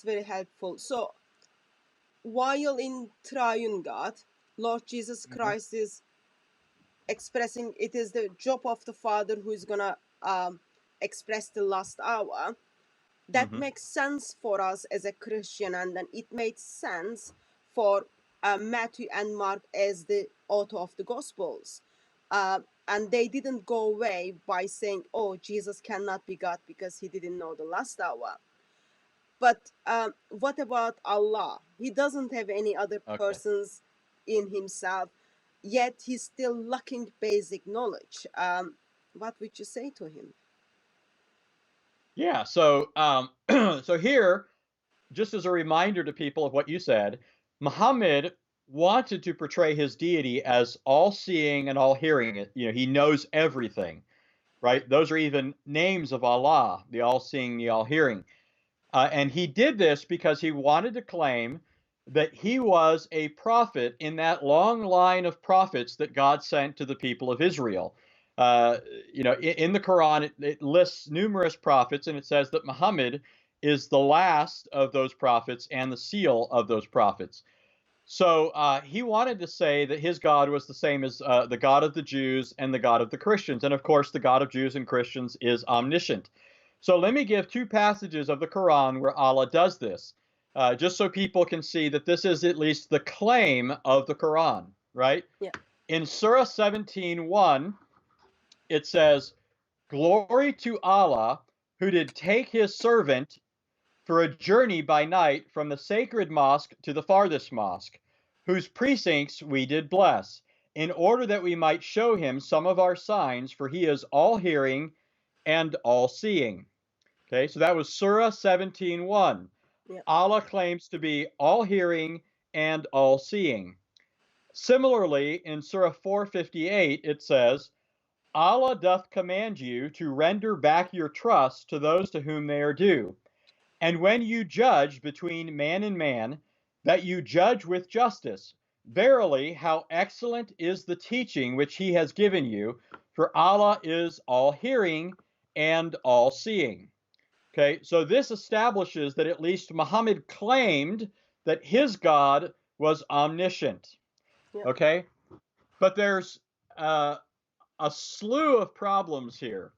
very helpful. So while in triune God, Lord Jesus Christ is expressing it is the job of the Father who is gonna express the last hour. That makes sense for us as a Christian, and then it makes sense for Matthew and Mark as the author of the Gospels. And they didn't go away by saying, oh, Jesus cannot be God because he didn't know the last hour. But what about Allah? He doesn't have any other persons in himself, yet he's still lacking basic knowledge. What would you say to him? Yeah, so so here, just as a reminder to people of what you said, Muhammad wanted to portray his deity as all-seeing and all-hearing. You know, he knows everything, right? Those are even names of Allah, the all-seeing, the all-hearing. And he did this because he wanted to claim that he was a prophet in that long line of prophets that God sent to the people of Israel. Uh, you know, in the Quran, it lists numerous prophets, and it says that Muhammad is the last of those prophets and the seal of those prophets. So he wanted to say that his God was the same as the God of the Jews and the God of the Christians. And of course, the God of Jews and Christians is omniscient. So let me give two passages of the Quran where Allah does this, just so people can see that this is at least the claim of the Quran, right? Yeah. In Surah 17:1, it says, "Glory to Allah, who did take his servant for a journey by night from the sacred mosque to the farthest mosque, whose precincts we did bless, in order that we might show him some of our signs, for he is all-hearing and all-seeing." Okay, so that was Surah 17:1. Yeah. Allah claims to be all-hearing and all-seeing. Similarly, in Surah 458, it says, "Allah doth command you to render back your trust to those to whom they are due. And when you judge between man and man, that you judge with justice. Verily, how excellent is the teaching which he has given you, for Allah is all-hearing and all-seeing." Okay, so this establishes that at least Muhammad claimed that his God was omniscient. Yeah. Okay, but there's a slew of problems here.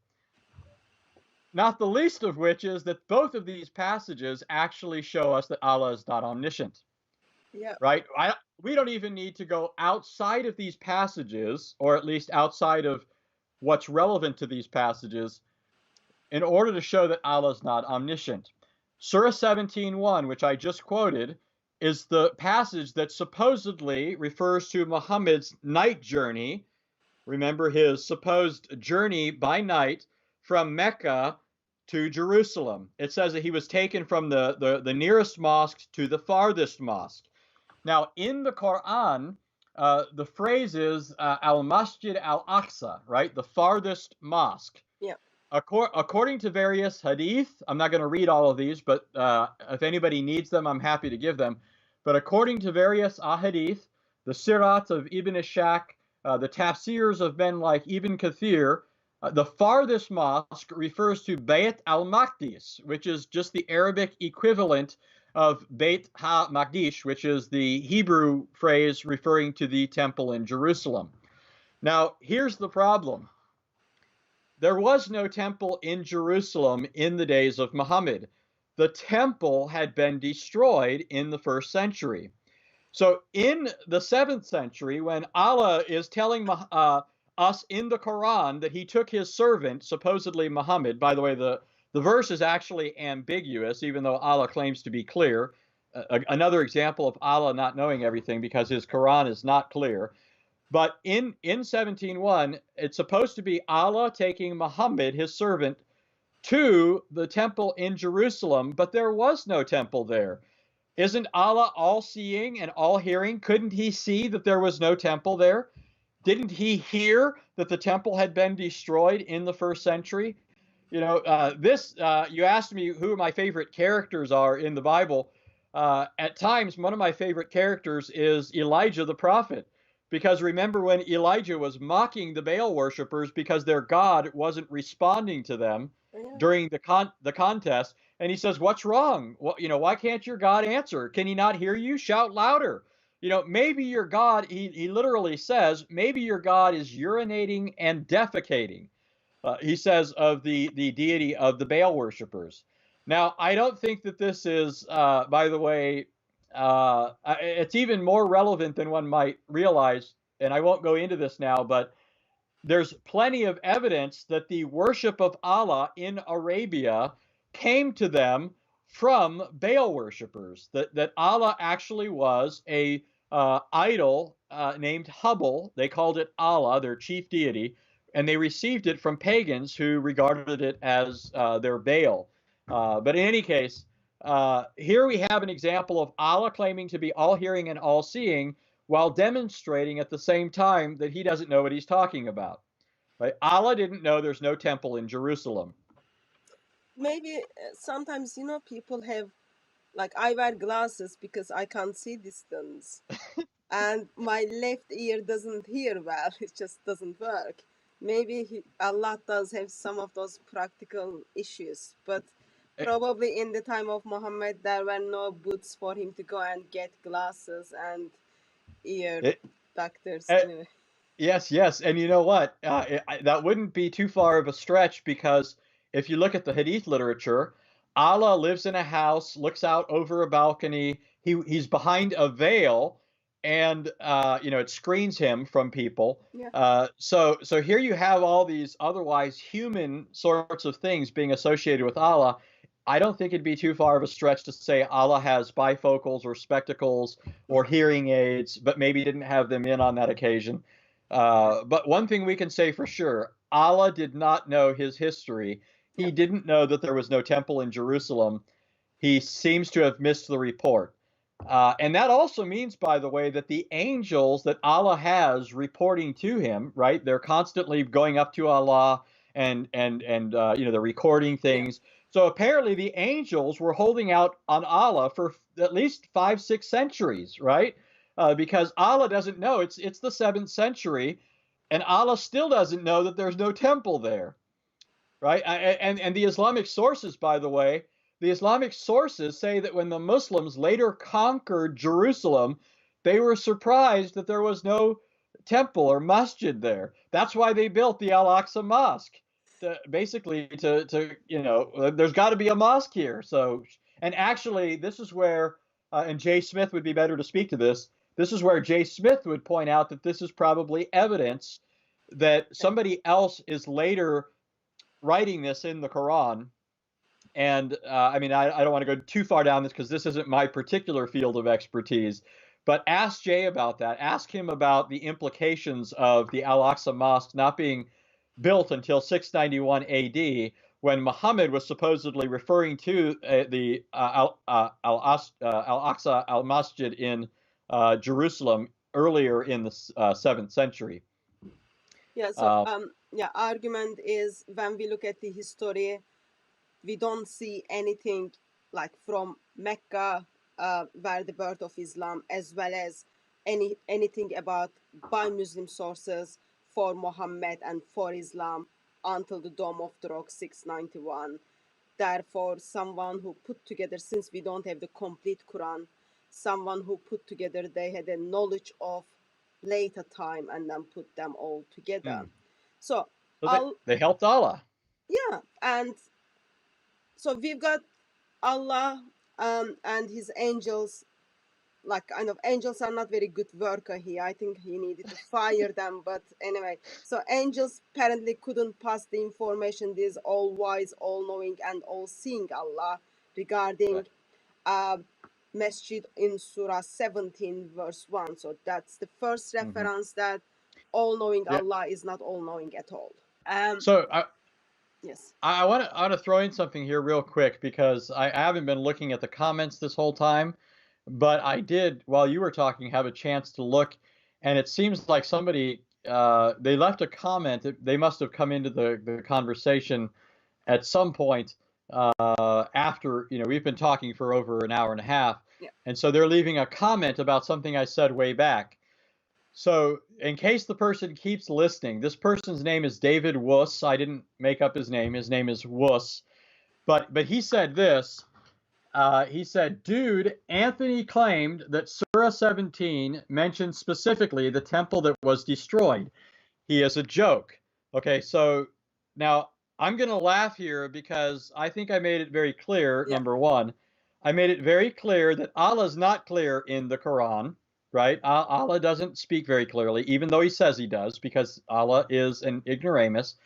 Not the least of which is that both of these passages actually show us that Allah is not omniscient. Yeah. Right? We don't even need to go outside of these passages, or at least outside of what's relevant to these passages, in order to show that Allah is not omniscient. Surah 17:1, which I just quoted, is the passage that supposedly refers to Muhammad's night journey. Remember his supposed journey by night from Mecca to Jerusalem. It says that he was taken from the nearest mosque to the farthest mosque. Now, in the Quran, the phrase is al-Masjid al-Aqsa, right? The farthest mosque. Yeah. According to various hadith, I'm not going to read all of these, but if anybody needs them, I'm happy to give them. But according to various ahadith, the Sirat of Ibn Ishaq, the tafsirs of men like Ibn Kathir, the farthest mosque refers to Bayt al-Maqdis, which is just the Arabic equivalent of Beit ha-Maqdish, which is the Hebrew phrase referring to the temple in Jerusalem. Now, here's the problem. There was no temple in Jerusalem in the days of Muhammad. The temple had been destroyed in the 1st century. So in the 7th century, when Allah is telling us in the Quran that he took his servant, supposedly Muhammad — by the way, the verse is actually ambiguous, even though Allah claims to be clear. Another example of Allah not knowing everything, because his Quran is not clear. But in 17:1, it's supposed to be Allah taking Muhammad, his servant, to the temple in Jerusalem, but there was no temple there. Isn't Allah all-seeing and all-hearing? Couldn't he see that there was no temple there? Didn't he hear that the temple had been destroyed in the 1st century? You know, you asked me who my favorite characters are in the Bible. At times, one of my favorite characters is Elijah the prophet. Because remember when Elijah was mocking the Baal worshippers because their God wasn't responding to them, Yeah. during the contest, and he says, "What's wrong? Why can't your God answer? Can he not hear you? Shout louder." Maybe your God, he literally says, maybe your God is urinating and defecating. He says of the deity of the Baal worshippers. Now, I don't think that this is, by the way, it's even more relevant than one might realize, and I won't go into this now, but there's plenty of evidence that the worship of Allah in Arabia came to them from Baal worshippers. That Allah actually was a idol named Hubble. They called it Allah, their chief deity, and they received it from pagans who regarded it as their Baal. But in any case, here we have an example of Allah claiming to be all-hearing and all-seeing, while demonstrating at the same time that he doesn't know what he's talking about. Right? Allah didn't know there's no temple in Jerusalem. Maybe sometimes, people have, like, I wear glasses because I can't see distance. And my left ear doesn't hear well. It just doesn't work. Maybe Allah does have some of those practical issues, but probably in the time of Muhammad, there were no booths for him to go and get glasses and ear doctors. Anyway. Yes. And you know what? That wouldn't be too far of a stretch, because if you look at the Hadith literature, Allah lives in a house, looks out over a balcony. He's behind a veil, and it screens him from people. Yeah. So here you have all these otherwise human sorts of things being associated with Allah. I don't think it'd be too far of a stretch to say Allah has bifocals or spectacles or hearing aids, but maybe didn't have them in on that occasion. But one thing we can say for sure, Allah did not know his history. He didn't know that there was no temple in Jerusalem. He seems to have missed the report. And that also means, by the way, that the angels that Allah has reporting to him, right? They're constantly going up to Allah and they're recording things. So apparently the angels were holding out on Allah for at least 5-6 centuries, right? Because Allah doesn't know. It's the 7th century, and Allah still doesn't know that there's no temple there, right? And the Islamic sources, by the way, the Islamic sources say that when the Muslims later conquered Jerusalem, they were surprised that there was no temple or masjid there. That's why they built the Al-Aqsa Mosque, basically to there's got to be a mosque here. So, and actually, this is where, and Jay Smith would be better to speak to this. This is where Jay Smith would point out that this is probably evidence that somebody else is later writing this in the Quran. And I don't want to go too far down this because this isn't my particular field of expertise, but ask Jay about that. Ask him about the implications of the Al-Aqsa Mosque not being built until 691 AD, when Muhammad was supposedly referring to the Al-Aqsa al-Masjid in Jerusalem earlier in the 7th century. Yeah, so argument is, when we look at the history, we don't see anything like from Mecca, where the birth of Islam, as well as anything about by Muslim sources for Muhammad and for Islam until the Dome of the Rock 691. Therefore, someone who put together, since we don't have the complete Quran, someone who put together, they had a knowledge of later time and then put them all together. So they helped Allah. Yeah, and so we've got Allah and his angels. Like, kind of, angels are not very good worker here. I think he needed to fire them. But anyway, so angels apparently couldn't pass the information, this all-wise, all-knowing, and all-seeing Allah regarding masjid in Surah 17, verse 1. So that's the first reference that all-knowing Allah is not all-knowing at all. Yes. I want to throw in something here real quick, because I haven't been looking at the comments this whole time, but I did, while you were talking, have a chance to look, and it seems like somebody, they left a comment. They must have come into the conversation at some point after, we've been talking for over an hour and a half, and so they're leaving a comment about something I said way back. So, in case the person keeps listening, this person's name is David Wuss. I didn't make up his name. His name is Wuss. But he said this. He said, dude, Anthony claimed that Surah 17 mentioned specifically the temple that was destroyed. He is a joke. Okay, so now I'm going to laugh here because I think I made it very clear, Yeah. number one. I made it very clear that Allah is not clear in the Quran, right? Allah doesn't speak very clearly, even though he says he does, because Allah is an ignoramus.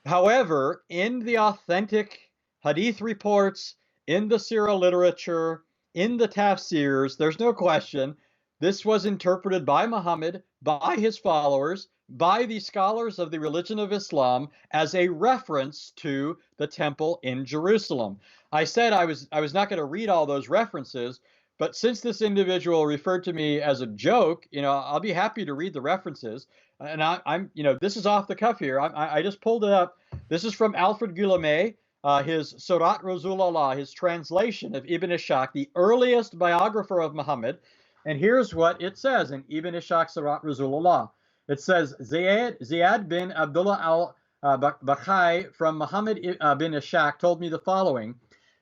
However, in the authentic hadith reports, in the Sirah literature, in the tafsirs, there's no question this was interpreted by Muhammad, by his followers, by the scholars of the religion of Islam as a reference to the temple in Jerusalem. I said I was not going to read all those references, but since this individual referred to me as a joke, I'll be happy to read the references. And I'm this is off the cuff here. I just pulled it up. This is from Alfred Guillaume, his Surat Rasulullah, his translation of Ibn Ishaq, the earliest biographer of Muhammad. And here's what it says in Ibn Ishaq Surat Rasulullah. It says, Ziyad bin Abdullah al-Bakhai from Muhammad bin Ishaq told me the following.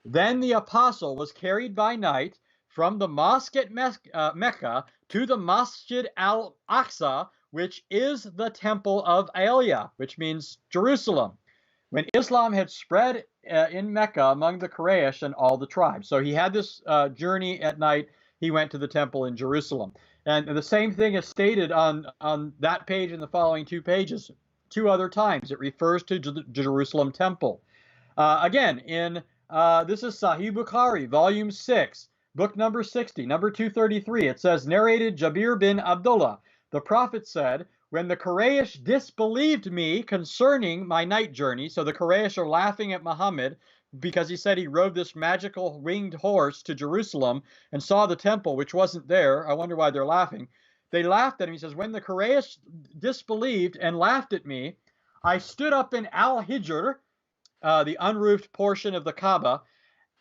Then the apostle was carried by night from the mosque at Mecca to the Masjid al-Aqsa, which is the temple of Aliyah, which means Jerusalem, when Islam had spread in Mecca among the Quraysh and all the tribes. So he had this journey at night. He went to the temple in Jerusalem. And the same thing is stated on that page and the following 2 pages. 2 other times it refers to the Jerusalem temple. Again, in this is Sahih Bukhari, volume 6, book number 60, number 233. It says, narrated Jabir bin Abdullah. The Prophet said, when the Quraysh disbelieved me concerning my night journey, so the Quraysh are laughing at Muhammad because he said he rode this magical winged horse to Jerusalem and saw the temple, which wasn't there. I wonder why they're laughing. They laughed at him. He says, when the Quraysh disbelieved and laughed at me, I stood up in Al-Hijr, the unroofed portion of the Kaaba,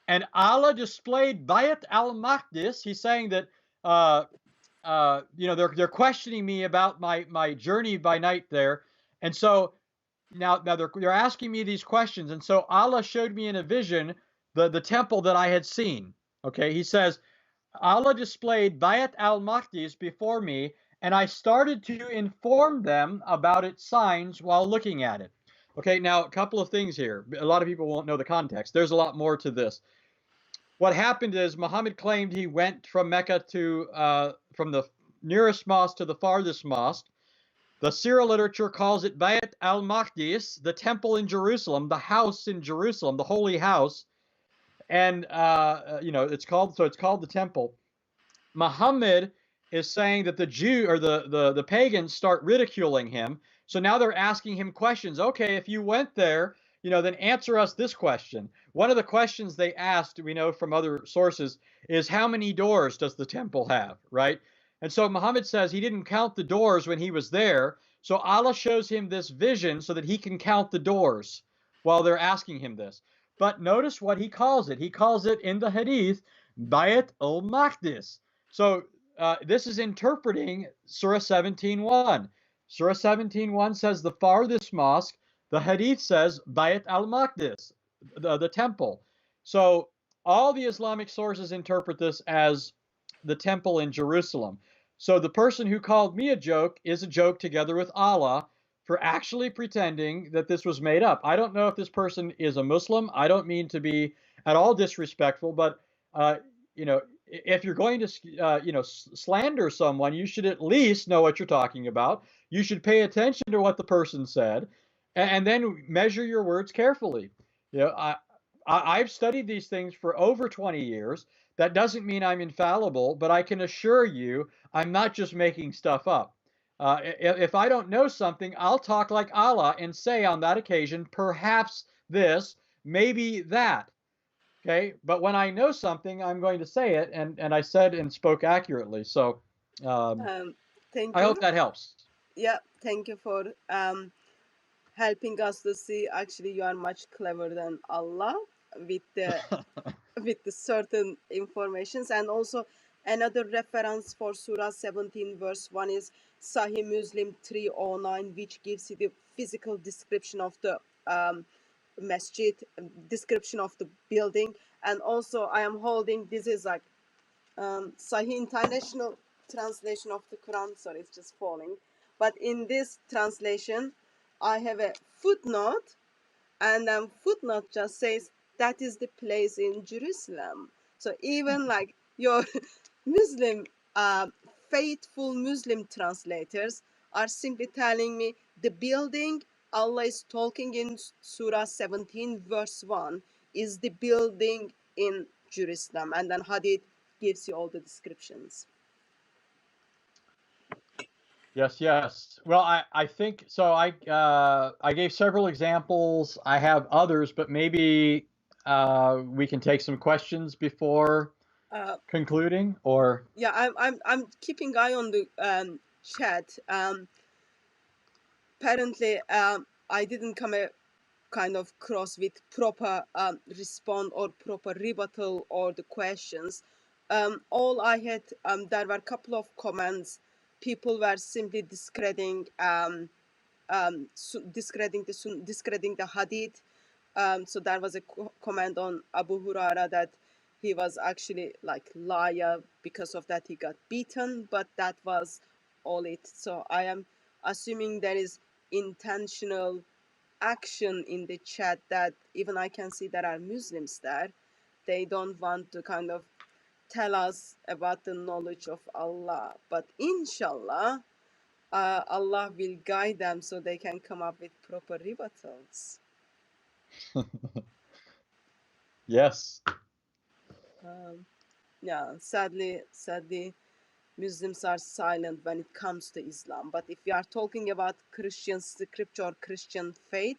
and Allah displayed Bayt al-Maqdis. He's saying that they're questioning me about my journey by night there, and so now they're asking me these questions, and so Allah showed me in a vision the temple that I had seen. Okay, he says Allah displayed Bayt al-Maqdis before me, and I started to inform them about its signs while looking at it. Okay, now a couple of things here. A lot of people won't know the context. There's a lot more to this. What happened is Muhammad claimed he went from Mecca to from the nearest mosque to the farthest mosque. The Sirah literature calls it Bayt al-Maqdis, the temple in Jerusalem, the house in Jerusalem, the holy house, and it's called the temple. Muhammad is saying that the Jew or the pagans start ridiculing him. So now they're asking him questions. Okay, if you went there, then answer us this question. One of the questions they asked, we know from other sources, is how many doors does the temple have, right? And so Muhammad says he didn't count the doors when he was there. So Allah shows him this vision so that he can count the doors while they're asking him this. But notice what he calls it. He calls it in the hadith, Bayt al-Maqdis. So this is interpreting Surah 17:1. Surah 17:1 says the farthest mosque. The hadith says Bayt al-Maqdis, the temple. So all the Islamic sources interpret this as the temple in Jerusalem. So the person who called me a joke is a joke together with Allah for actually pretending that this was made up. I don't know if this person is a Muslim. I don't mean to be at all disrespectful, but if you're going to slander someone, you should at least know what you're talking about. You should pay attention to what the person said, and then measure your words carefully. I've studied these things for over 20 years. That doesn't mean I'm infallible, but I can assure you I'm not just making stuff up. If I don't know something, I'll talk like Allah and say on that occasion, perhaps this, maybe that. Okay, but when I know something, I'm going to say it, and I said and spoke accurately. So Thank I you. hope that helps. Yeah, thank you for helping us to see actually you are much clever than Allah with the with the certain informations. And also Another reference for Surah 17 verse 1 is Sahih Muslim 309, which gives you the physical description of the masjid, description of the building. And also I am holding, this is like Sahih International translation of the Quran. Sorry, it's just falling. But in this translation, I have a footnote, and footnote just says that is the place in Jerusalem. So even like your Muslim, faithful Muslim translators are simply telling me the building Allah is talking in Surah 17 verse 1 is the building in Jerusalem, and then Hadith gives you all the descriptions. Yes, yes. Well, I think so. I gave several examples. I have others, but maybe we can take some questions before concluding, or Yeah, I'm keeping eye on the chat. Apparently, I didn't come a kind of cross with proper response or proper rebuttal or the questions. All I had, there were a couple of comments. People were simply discrediting discrediting the hadith. So there was a comment on Abu Huraira that he was actually like liar, because of that he got beaten, but that was all it. So I am assuming there is intentional action in the chat, that even I can see there are Muslims there. They don't want to kind of tell us about the knowledge of Allah, but inshallah Allah will guide them so they can come up with proper rebuttals. yes. Yeah, sadly, Muslims are silent when it comes to Islam. But if we are talking about Christian scripture or Christian faith,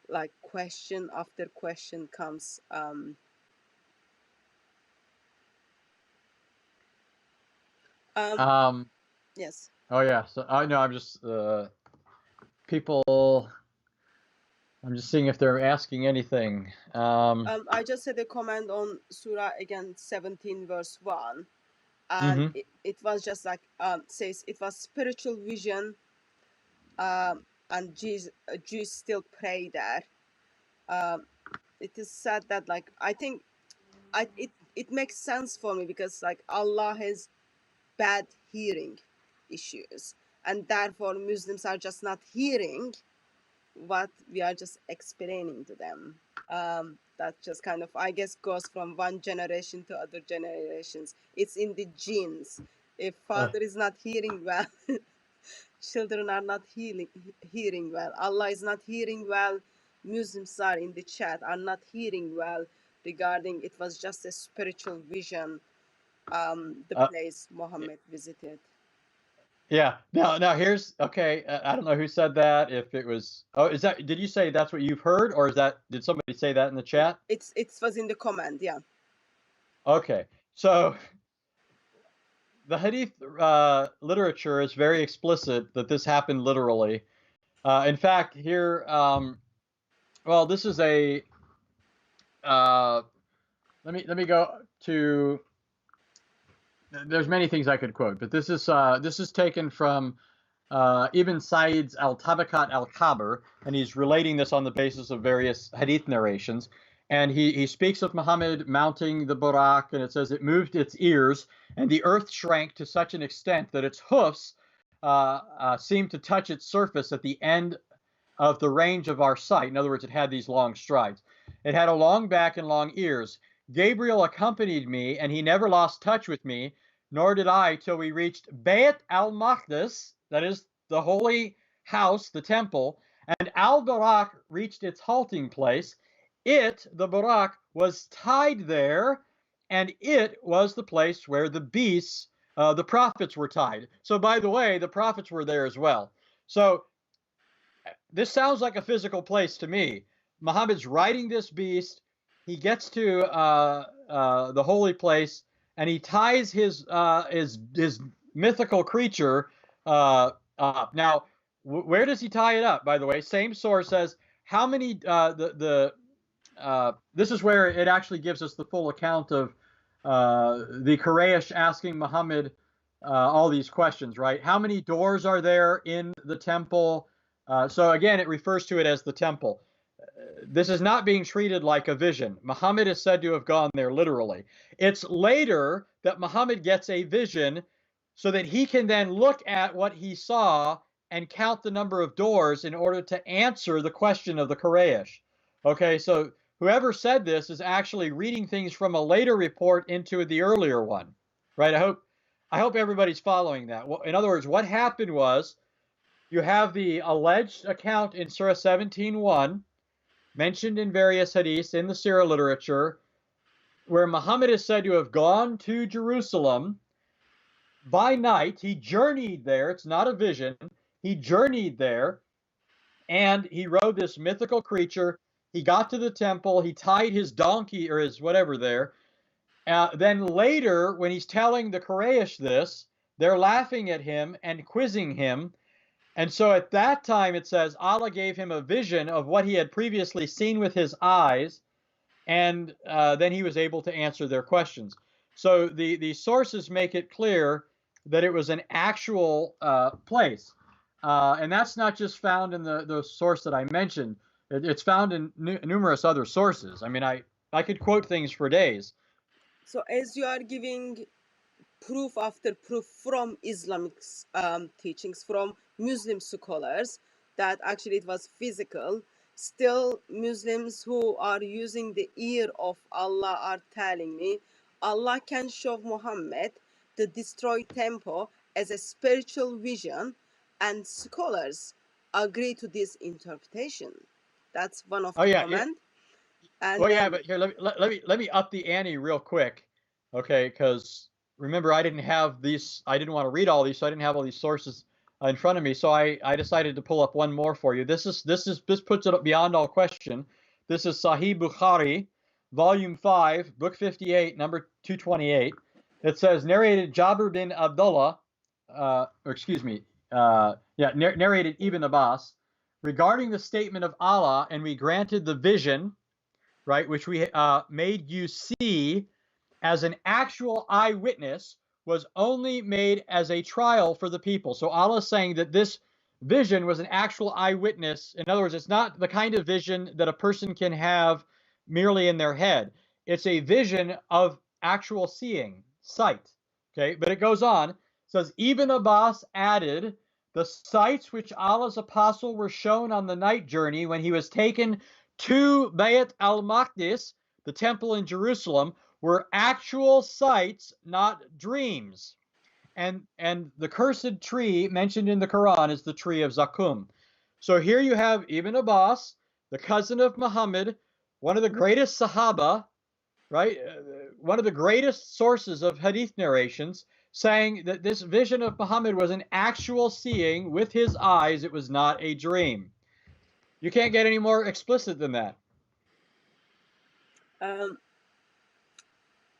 like question after question comes. Yes. Oh yeah. So I know. I'm just people. I'm just seeing if they're asking anything. I just had a comment on Surah again, 17 verse 1. And it was just like, says it was spiritual vision, and Jews still pray there. It is said that, like, I think it makes sense for me, because like Allah has bad hearing issues, and therefore Muslims are just not hearing what we are just explaining to them. That just kind of, I guess, goes from one generation to other generations. It's in the genes. If father is not hearing well, children are not hearing well. Allah is not hearing well. Muslims are in the chat are not hearing well regarding it was just a spiritual vision, the place Muhammad visited. Yeah. Now here's okay. I don't know who said that. If it was, is that? Did you say that's what you've heard, or is that? Did somebody say that in the chat? It was in the comment. Yeah. Okay. So the Hadith literature is very explicit that this happened literally. In fact, here, well, this is a. Let me go to. There's many things I could quote, but this is taken from Ibn Said's Al-Tabaqat al-Kabir, and he's relating this on the basis of various hadith narrations. And he speaks of Muhammad mounting the Buraq, and it says it moved its ears, and the earth shrank to such an extent that its hoofs seemed to touch its surface at the end of the range of our sight. In other words, it had these long strides. It had a long back and long ears. Gabriel accompanied me, and he never lost touch with me, nor did I till we reached Bayt al-Maqdis, that is the holy house, the temple, and al-Buraq reached its halting place. It, the Buraq, was tied there, and it was the place where the beasts, the prophets, were tied. So, by the way, the prophets were there as well. So this sounds like a physical place to me. Muhammad's riding this beast. He gets to the holy place, and he ties his mythical creature up. Now, where does he tie it up? By the way, same source says how many. This is where it actually gives us the full account of the Quraysh asking Muhammad all these questions, right? How many doors are there in the temple? So again, it refers to it as the temple. This is not being treated like a vision. Muhammad is said to have gone there literally. It's later that Muhammad gets a vision so that he can then look at what he saw and count the number of doors in order to answer the question of the Quraysh. Okay, so whoever said this is actually reading things from a later report into the earlier one, right? I hope everybody's following that. In other words, what happened was you have the alleged account in Surah 17:1 mentioned in various hadiths in the Sirah literature, where Muhammad is said to have gone to Jerusalem by night. He journeyed there. It's not a vision. He journeyed there, and he rode this mythical creature. He got to the temple. He tied his donkey or his whatever there. Then later, when he's telling the Quraysh this, they're laughing at him and quizzing him. And so at that time, it says Allah gave him a vision of what he had previously seen with his eyes, and then he was able to answer their questions. So the sources make it clear that it was an actual place. And that's not just found in the source that I mentioned. It's found in numerous other sources. I mean, I could quote things for days. So as you are giving proof after proof from Islamic teachings, from Muslim scholars, that actually it was physical, still Muslims who are using the ear of Allah are telling me Allah can show Muhammad the destroyed temple as a spiritual vision, and scholars agree to this interpretation. That's one of the comments. And well, yeah, but here let me up the ante real quick, okay? Because remember, I didn't want to read all these, so I didn't have all these sources in front of me. So I decided to pull up one more for you. This puts it beyond all question. This is Sahih Bukhari, Volume 5, Book 58, number 228. It says, narrated Jabir bin Abdullah, narrated Ibn Abbas, regarding the statement of Allah, and we granted the vision, right, which we made you see as an actual eyewitness, was only made as a trial for the people. So Allah is saying that this vision was an actual eyewitness. In other words, it's not the kind of vision that a person can have merely in their head. It's a vision of actual seeing, sight. Okay, but it goes on. It says, Ibn Abbas added, the sights which Allah's apostle were shown on the night journey when he was taken to Bayt al-Maqdis, the temple in Jerusalem, were actual sights, not dreams. And the cursed tree mentioned in the Quran is the tree of Zakum. So here you have Ibn Abbas, the cousin of Muhammad, one of the greatest Sahaba, right? One of the greatest sources of hadith narrations, saying that this vision of Muhammad was an actual seeing with his eyes. It was not a dream. You can't get any more explicit than that.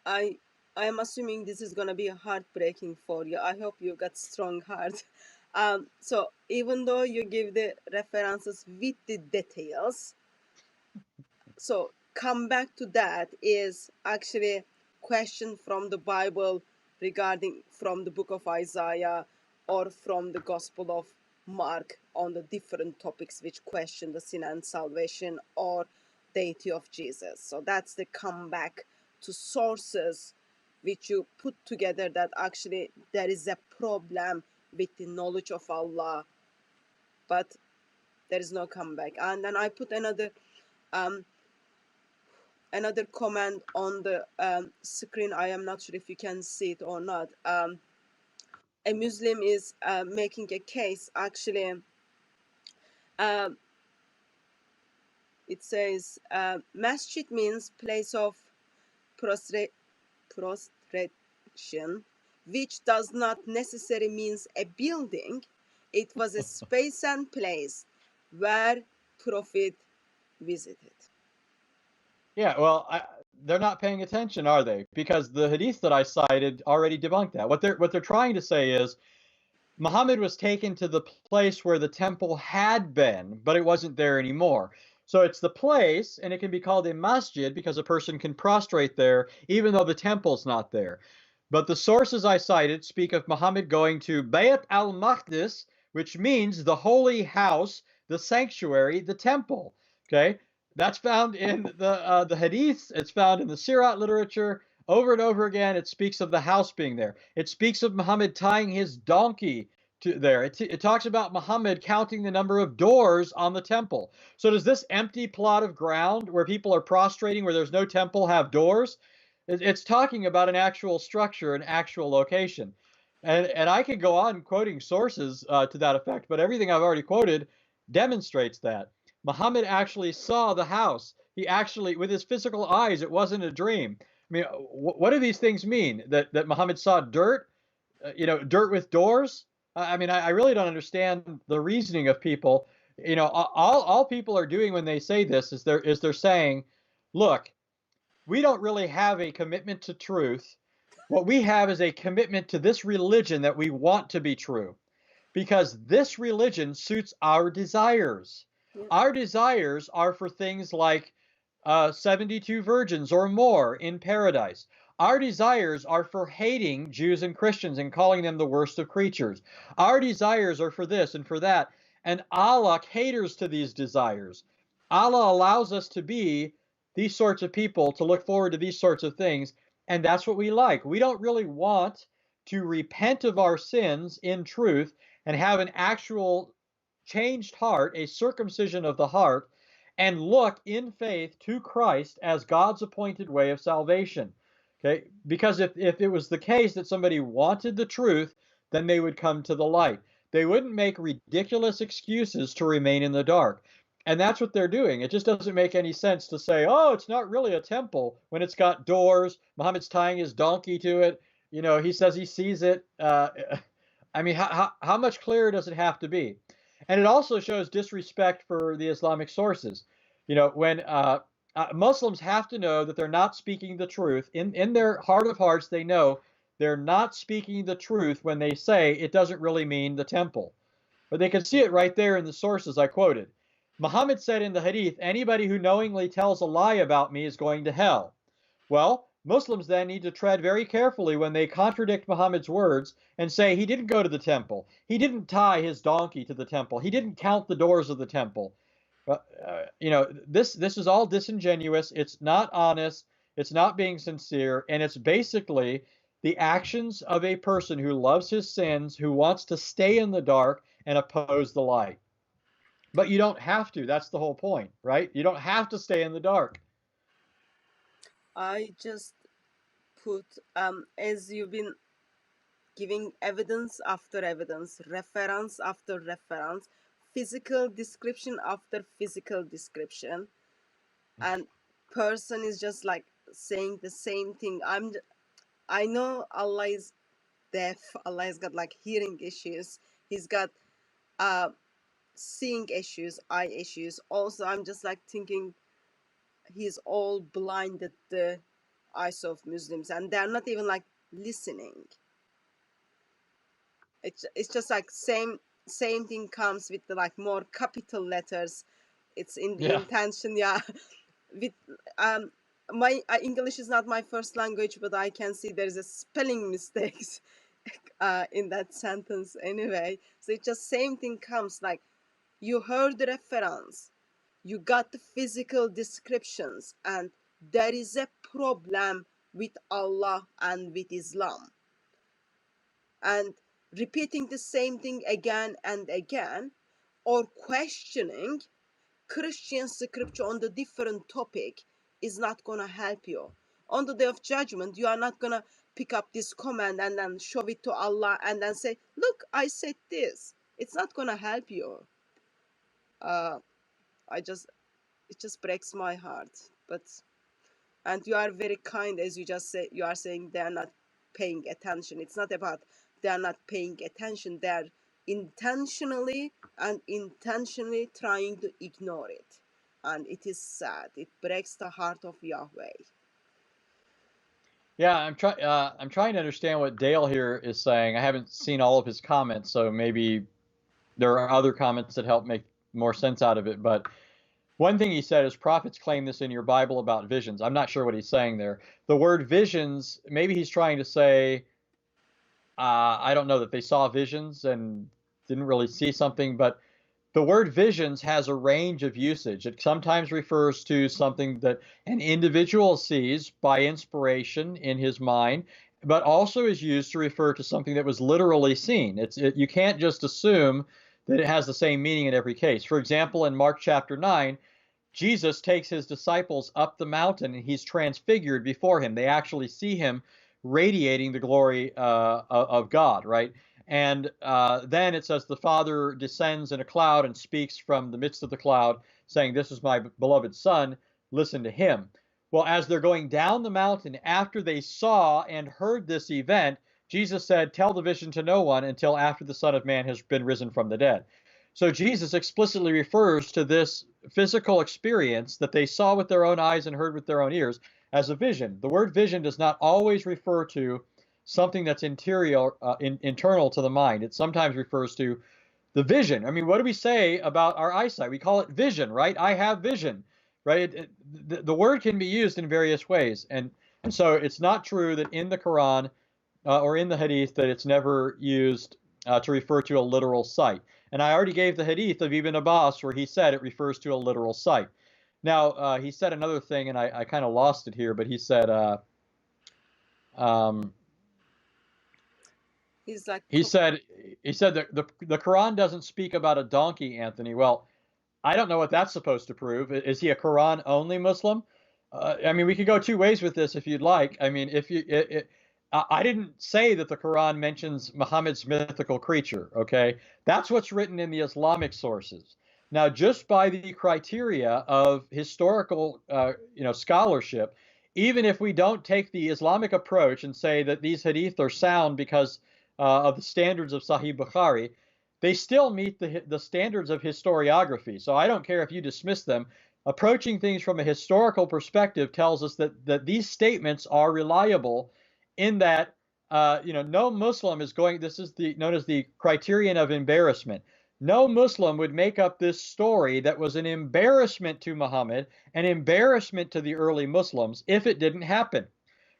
I am assuming this is going to be heartbreaking for you. I hope you got strong heart. So even though you give the references with the details, so come back to that is actually question from the Bible regarding from the book of Isaiah or from the Gospel of Mark on the different topics which question the sin and salvation or deity of Jesus. So that's the comeback to sources which you put together that actually there is a problem with the knowledge of Allah, but there is no comeback. And then I put another comment on the screen. I am not sure if you can see it or not. A Muslim is making a case actually. It says masjid means place of prostration, which does not necessarily means a building. It was a space and place where Prophet visited. Yeah, well, they're not paying attention, are they? Because the hadith that I cited already debunked that. What they're trying to say is Muhammad was taken to the place where the temple had been, but it wasn't there anymore. So it's the place, and it can be called a masjid because a person can prostrate there, even though the temple's not there. But the sources I cited speak of Muhammad going to Bayt al-Maqdis, which means the holy house, the sanctuary, the temple. Okay, that's found in the hadiths. It's found in the Sirat literature over and over again. It speaks of the house being there. It speaks of Muhammad tying his donkey to there. It talks about Muhammad counting the number of doors on the temple. So does this empty plot of ground where people are prostrating, where there's no temple, have doors? It's talking about an actual structure, an actual location. And I could go on quoting sources to that effect, but everything I've already quoted demonstrates that. Muhammad actually saw the house. He actually, with his physical eyes, it wasn't a dream. I mean, what do these things mean? That Muhammad saw dirt, dirt with doors? I mean, I really don't understand the reasoning of people. All people are doing when they say this is they're saying, look, we don't really have a commitment to truth. What we have is a commitment to this religion that we want to be true because this religion suits our desires. Yeah. Our desires are for things like 72 virgins or more in paradise. Our desires are for hating Jews and Christians and calling them the worst of creatures. Our desires are for this and for that. And Allah caters to these desires. Allah allows us to be these sorts of people, to look forward to these sorts of things. And that's what we like. We don't really want to repent of our sins in truth and have an actual changed heart, a circumcision of the heart, and look in faith to Christ as God's appointed way of salvation. Okay? Because if it was the case that somebody wanted the truth, then they would come to the light. They wouldn't make ridiculous excuses to remain in the dark. And that's what they're doing. It just doesn't make any sense to say, oh, it's not really a temple when it's got doors. Muhammad's tying his donkey to it. He says he sees it. I mean, how much clearer does it have to be? And it also shows disrespect for the Islamic sources. When Muslims have to know that they're not speaking the truth. In their heart of hearts, they know they're not speaking the truth when they say it doesn't really mean the temple. But they can see it right there in the sources I quoted. Muhammad said in the hadith, anybody who knowingly tells a lie about me is going to hell. Well, Muslims then need to tread very carefully when they contradict Muhammad's words and say he didn't go to the temple. He didn't tie his donkey to the temple. He didn't count the doors of the temple. This is all disingenuous. It's not honest. It's not being sincere. And it's basically the actions of a person who loves his sins, who wants to stay in the dark and oppose the light. But you don't have to. That's the whole point, right? You don't have to stay in the dark. I just put, as you've been giving evidence after evidence, reference after reference, physical description after physical description, and person is just like saying the same thing. I know Allah is deaf. Allah has got like hearing issues. He's got seeing issues, eye issues. Also, I'm just like thinking he's all blinded the eyes of Muslims, and they're not even like listening. It's just like same thing comes with the like more capital letters. It's in the intention, yeah. With my English is not my first language, but I can see there's a spelling mistakes in that sentence anyway. So it's just same thing comes like you heard the reference, you got the physical descriptions, and there is a problem with Allah and with Islam. And repeating the same thing again and again, or questioning Christian scripture on the different topic is not going to help you. On the day of judgment, you are not going to pick up this command and then show it to Allah and then say, look, I said this. It's not going to help you. It just breaks my heart. And you are very kind, as you just say, you are saying they are not paying attention. It's not about they are not paying attention. They are intentionally trying to ignore it. And it is sad. It breaks the heart of Yahweh. Yeah, I'm trying to understand what Dale here is saying. I haven't seen all of his comments, so maybe there are other comments that help make more sense out of it. But One thing he said is prophets claim this in your Bible about visions. I'm not sure what he's saying there. The word visions, maybe he's trying to say, I don't know, that they saw visions and didn't really see something, but the word visions has a range of usage. It sometimes refers to something that an individual sees by inspiration in his mind, but also is used to refer to something that was literally seen. You can't just assume that it has the same meaning in every case. For example, in Mark chapter 9, Jesus takes his disciples up the mountain and he's transfigured before him. They actually see him radiating the glory of God, right? And then it says the Father descends in a cloud and speaks from the midst of the cloud, saying, "This is my beloved Son, listen to him." Well, as they're going down the mountain, after they saw and heard this event, Jesus said, "Tell the vision to no one until after the Son of Man has been risen from the dead." So Jesus explicitly refers to this physical experience that they saw with their own eyes and heard with their own ears as a vision. The word vision does not always refer to something that's internal to the mind. It sometimes refers to the vision. I mean, what do we say about our eyesight? We call it vision, right? I have vision, right? The word can be used in various ways. And so it's not true that in the Quran or in the Hadith that it's never used to refer to a literal sight. And I already gave the Hadith of Ibn Abbas where he said it refers to a literal sight. Now, he said another thing, and I kind of lost it here, but he said, he said that the Quran doesn't speak about a donkey, Anthony. Well, I don't know what that's supposed to prove. Is he a Quran only Muslim? I mean, we could go two ways with this if you'd like. I mean, I didn't say that the Quran mentions Muhammad's mythical creature, okay? That's what's written in the Islamic sources. Now, just by the criteria of historical, scholarship, even if we don't take the Islamic approach and say that these hadith are sound because of the standards of Sahih Bukhari, they still meet the standards of historiography. So I don't care if you dismiss them. Approaching things from a historical perspective tells us that these statements are reliable in that, no Muslim is going, this is known as the criterion of embarrassment. No Muslim would make up this story that was an embarrassment to Muhammad, an embarrassment to the early Muslims, if it didn't happen,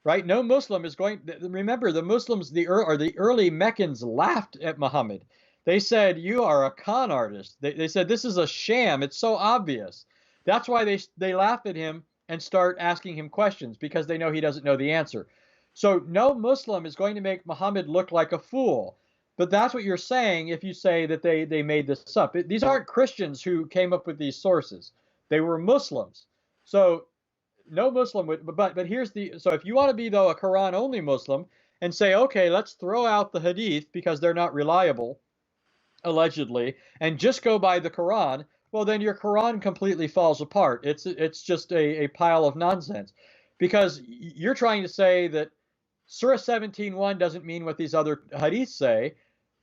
right? No Muslim is going, remember, the Muslims, the early Meccans laughed at Muhammad. They said, "You are a con artist." They said, "This is a sham. It's so obvious." That's why they laugh at him and start asking him questions, because they know he doesn't know the answer. So no Muslim is going to make Muhammad look like a fool. But that's what you're saying if you say that they made this up. These aren't Christians who came up with these sources. They were Muslims. So no Muslim would, but here's so if you want to be, though, a Quran only Muslim and say, okay, let's throw out the Hadith because they're not reliable, allegedly, and just go by the Quran, well, then your Quran completely falls apart. It's just a pile of nonsense, because you're trying to say that Surah 17:1 doesn't mean what these other hadiths say,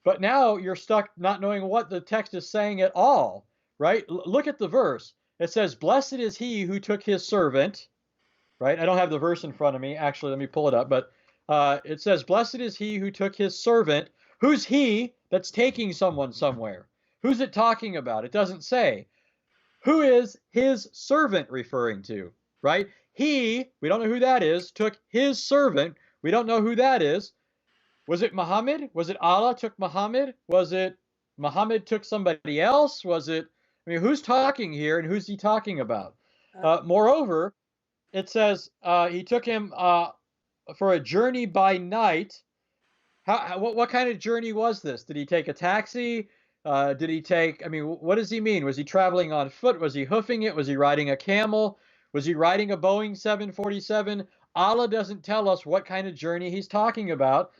but now you're stuck not knowing what the text is saying at all, right? Look at the verse. It says, "Blessed is he who took his servant," right? I don't have the verse in front of me. Actually, let me pull it up. But it says, "Blessed is he who took his servant." Who's he that's taking someone somewhere? Who's it talking about? It doesn't say. Who is his servant referring to, right? He, we don't know who that is, took his servant. We don't know who that is. Was it Muhammad? Was it Allah took Muhammad? Was it Muhammad took somebody else? Was it, I mean, who's talking here and who's he talking about? Moreover, it says he took him for a journey by night. What kind of journey was this? Did he take a taxi? Did he take, I mean, what does he mean? Was he traveling on foot? Was he hoofing it? Was he riding a camel? Was he riding a Boeing 747? Allah doesn't tell us what kind of journey he's talking about.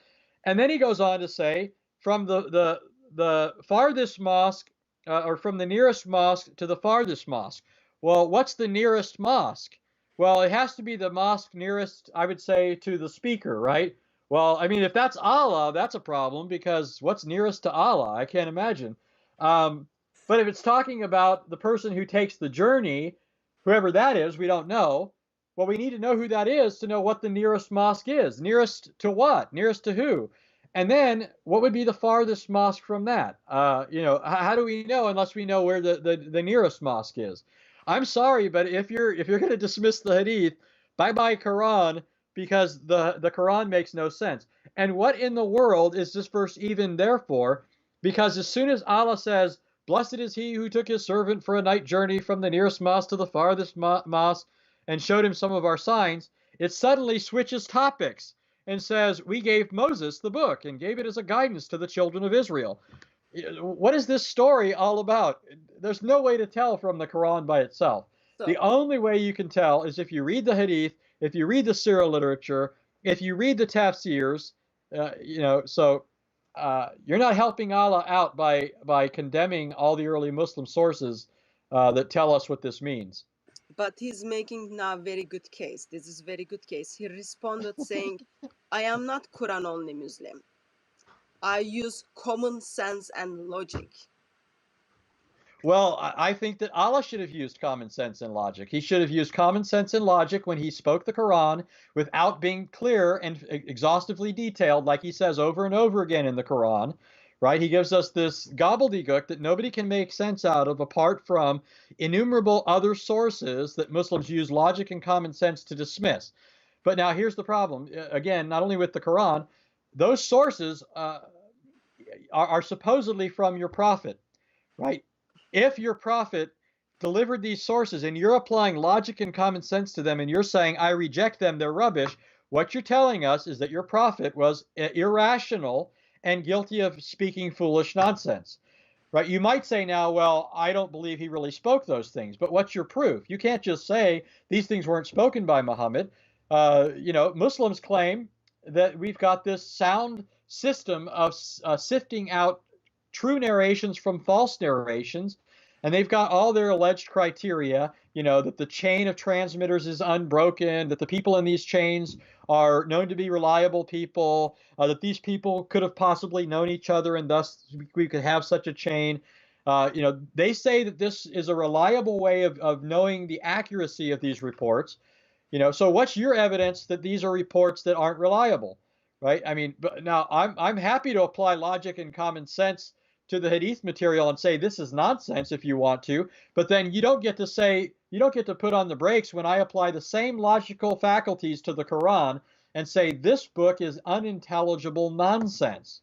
And then he goes on to say, from the farthest mosque, or from the nearest mosque to the farthest mosque. Well, what's the nearest mosque? Well, it has to be the mosque nearest, I would say, to the speaker, right? Well, I mean, if that's Allah, that's a problem, because what's nearest to Allah? I can't imagine. But if it's talking about the person who takes the journey, whoever that is, we don't know. Well, we need to know who that is to know what the nearest mosque is. Nearest to what? Nearest to who? And then what would be the farthest mosque from that? How do we know unless we know where the nearest mosque is? I'm sorry, but if you're going to dismiss the Hadith, bye bye Quran, because the Quran makes no sense. And what in the world is this verse even there for? Because as soon as Allah says, "Blessed is he who took his servant for a night journey from the nearest mosque to the farthest mosque, and showed him some of our signs," it suddenly switches topics and says, "We gave Moses the book and gave it as a guidance to the children of Israel." What is this story all about? There's no way to tell from the Quran by itself. So, The only way you can tell is if you read the Hadith, if you read the Sirah literature, if you read the tafsirs. You're not helping Allah out by condemning all the early Muslim sources that tell us what this means. but he's making now very good case. This is very good case. He responded saying, I am not Quran only Muslim. I use common sense and logic. Well, I think that Allah should have used common sense and logic. He should have used common sense and logic when he spoke the Quran without being clear and exhaustively detailed, like he says over and over again in the Quran, right? He gives us this gobbledygook that nobody can make sense out of apart from innumerable other sources that Muslims use logic and common sense to dismiss. But now here's the problem. Again, not only with the Quran, those sources are supposedly from your prophet, right? If your prophet delivered these sources and you're applying logic and common sense to them and you're saying, I reject them, they're rubbish, what you're telling us is that your prophet was irrational and guilty of speaking foolish nonsense. Right? You might say now, well, I don't believe he really spoke those things, but what's your proof? You can't just say these things weren't spoken by Muhammad. Muslims claim that we've got this sound system of sifting out true narrations from false narrations, and they've got all their alleged criteria, that the chain of transmitters is unbroken, that the people in these chains are known to be reliable people, that these people could have possibly known each other and thus we could have such a chain. They say that this is a reliable way of knowing the accuracy of these reports. So what's your evidence that these are reports that aren't reliable, right? I mean, but now I'm happy to apply logic and common sense to the Hadith material and say this is nonsense if you want to, but then you don't get to put on the brakes when I apply the same logical faculties to the Quran and say this book is unintelligible nonsense,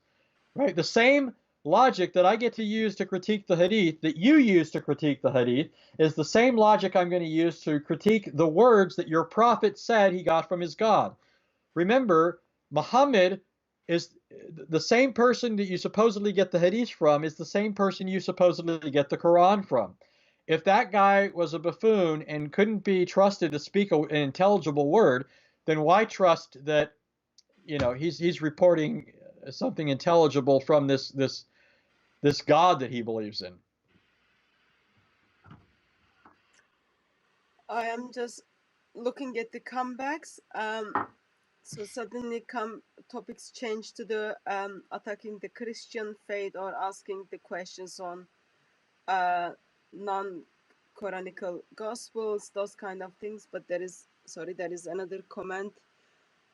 right? The same logic that I get to use to critique the Hadith that you use to critique the Hadith is the same logic I'm going to use to critique the words that your prophet said he got from his God. Remember, Muhammad is the same person that you supposedly get the Hadith from is the same person you supposedly get the Quran from. If that guy was a buffoon and couldn't be trusted to speak an intelligible word, then why trust that he's reporting something intelligible from this God that he believes in? I am just looking at the comebacks. So suddenly topics change to the attacking the Christian faith or asking the questions on non-Quranical gospels, those kind of things. But there is another comment.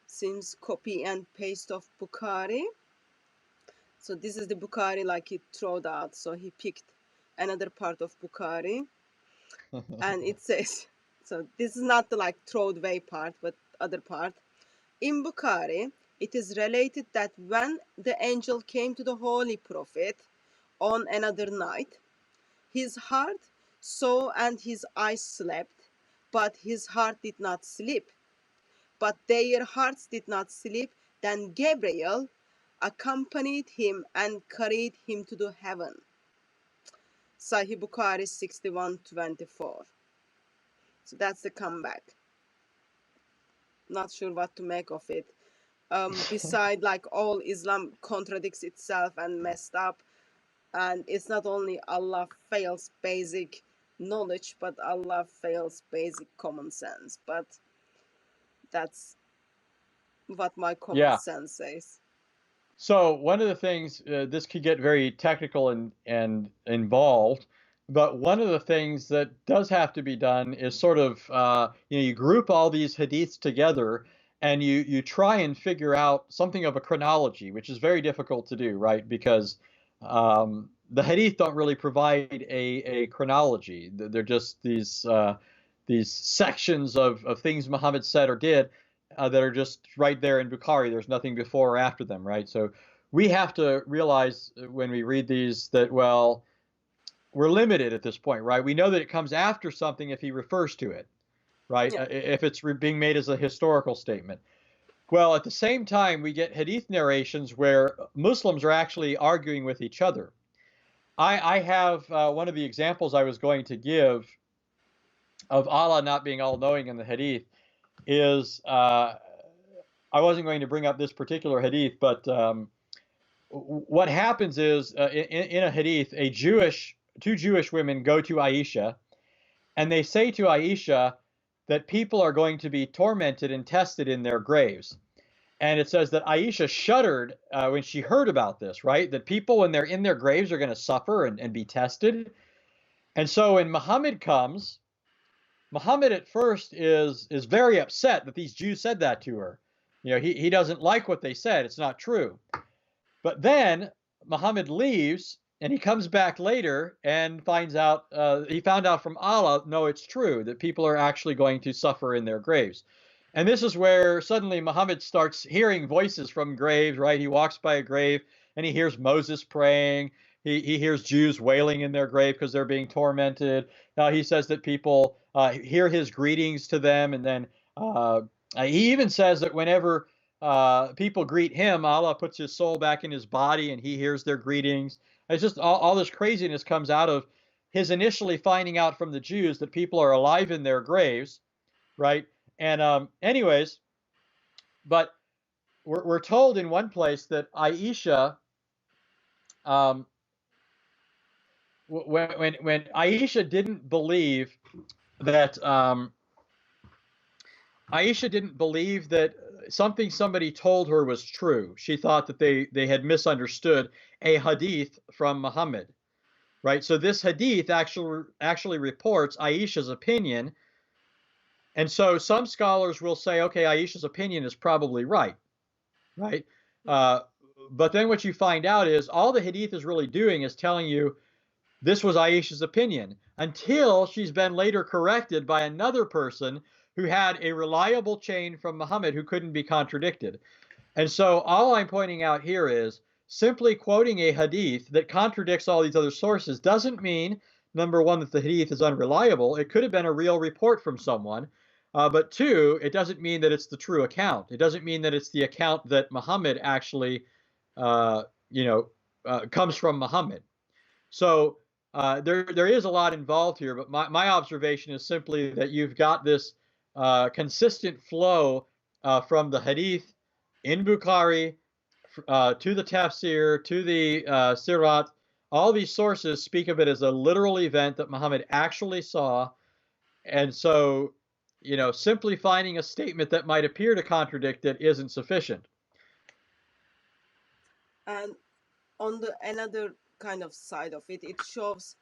Seems copy and paste of Bukhari. So this is the Bukhari like he throwed out. So he picked another part of Bukhari. And it says, so this is not the like throwed away part, but other part. In Bukhari, it is related that when the angel came to the Holy Prophet on another night, his heart saw and his eyes slept, but his heart did not sleep. But their hearts did not sleep. Then Gabriel accompanied him and carried him to the heaven. Sahih Bukhari 61:24. So that's the comeback. Not sure what to make of it. Beside like all Islam contradicts itself and messed up, and it's not only Allah fails basic knowledge, but Allah fails basic common sense. But that's what my common sense says. So one of the things, this could get very technical and involved, but one of the things that does have to be done is sort of, you group all these hadiths together and you try and figure out something of a chronology, which is very difficult to do, right? Because the hadith don't really provide a chronology. They're just these sections of things Muhammad said or did that are just right there in Bukhari. There's nothing before or after them, right? So we have to realize when we read these that, well, we're limited at this point, right? We know that it comes after something if he refers to it, right? Yeah. If it's being made as a historical statement. Well, at the same time, we get hadith narrations where Muslims are actually arguing with each other. I have one of the examples I was going to give of Allah not being all-knowing in the hadith is I wasn't going to bring up this particular hadith, but what happens is in a hadith, two Jewish women go to Aisha, and they say to Aisha that people are going to be tormented and tested in their graves. And it says that Aisha shuddered when she heard about this, right? That people, when they're in their graves, are going to suffer and be tested. And so when Muhammad comes, Muhammad at first is very upset that these Jews said that to her. You know, he doesn't like what they said. It's not true. But then Muhammad leaves, and he comes back later and finds out, he found out from Allah, no, it's true, that people are actually going to suffer in their graves. And this is where suddenly Muhammad starts hearing voices from graves, right? He walks by a grave and he hears Moses praying. He hears Jews wailing in their grave because they're being tormented. He says that people hear his greetings to them. And then he even says that whenever people greet him, Allah puts his soul back in his body and he hears their greetings. It's just all this craziness comes out of his initially finding out from the Jews that people are alive in their graves, right? And anyways, but we're told in one place that Aisha, when Aisha didn't believe that something somebody told her was true. She thought that they had misunderstood a hadith from Muhammad, right? So this hadith actually reports Aisha's opinion. And so some scholars will say, okay, Aisha's opinion is probably right? But then what you find out is all the hadith is really doing is telling you this was Aisha's opinion until she's been later corrected by another person who had a reliable chain from Muhammad who couldn't be contradicted. And so all I'm pointing out here is simply quoting a hadith that contradicts all these other sources doesn't mean, number one, that the hadith is unreliable. It could have been a real report from someone. But two, it doesn't mean that it's the true account. It doesn't mean that it's the account that Muhammad actually, comes from Muhammad. So there is a lot involved here. But my observation is simply that you've got this consistent flow from the hadith in Bukhari to the tafsir, to the sirat. All these sources speak of it as a literal event that Muhammad actually saw. And so, simply finding a statement that might appear to contradict it isn't sufficient. And on the another kind of side of it, it shows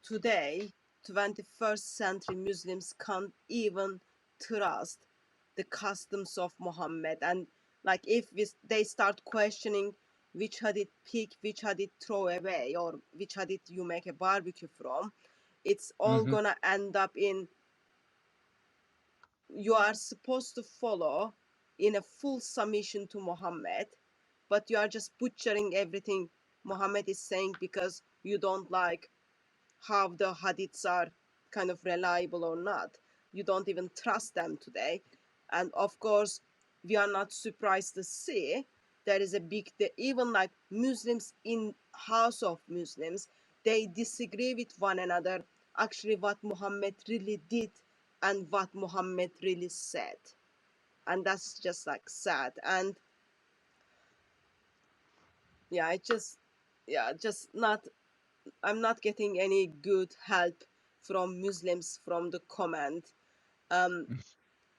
today, 21st century Muslims can't even trust the customs of Muhammad. And like if they start questioning which hadith pick, which hadith throw away, or which hadith you make a barbecue from, it's all gonna end up in you are supposed to follow in a full submission to Muhammad, but you are just butchering everything Muhammad is saying because you don't like how the hadiths are kind of reliable or not. You don't even trust them today. And of course, we are not surprised to see there is a big, even like Muslims in House of Muslims, they disagree with one another actually what Muhammad really did and what Muhammad really said. And that's just like sad. And yeah, I'm not getting any good help from Muslims from the comment.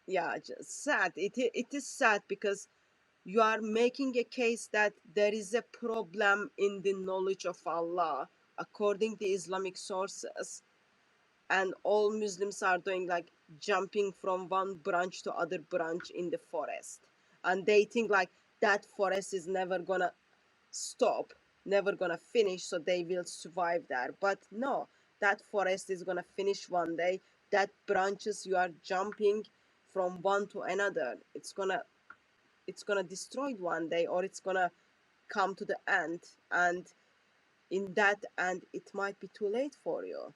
Yeah, just sad. It is sad because you are making a case that there is a problem in the knowledge of Allah according to Islamic sources, and all Muslims are doing like jumping from one branch to other branch in the forest, and they think like that forest is never gonna stop, never gonna finish, so they will survive there. But no, that forest is gonna finish one day. That branches you are jumping from one to another, it's gonna destroy one day, or it's gonna come to the end, and in that end it might be too late for you.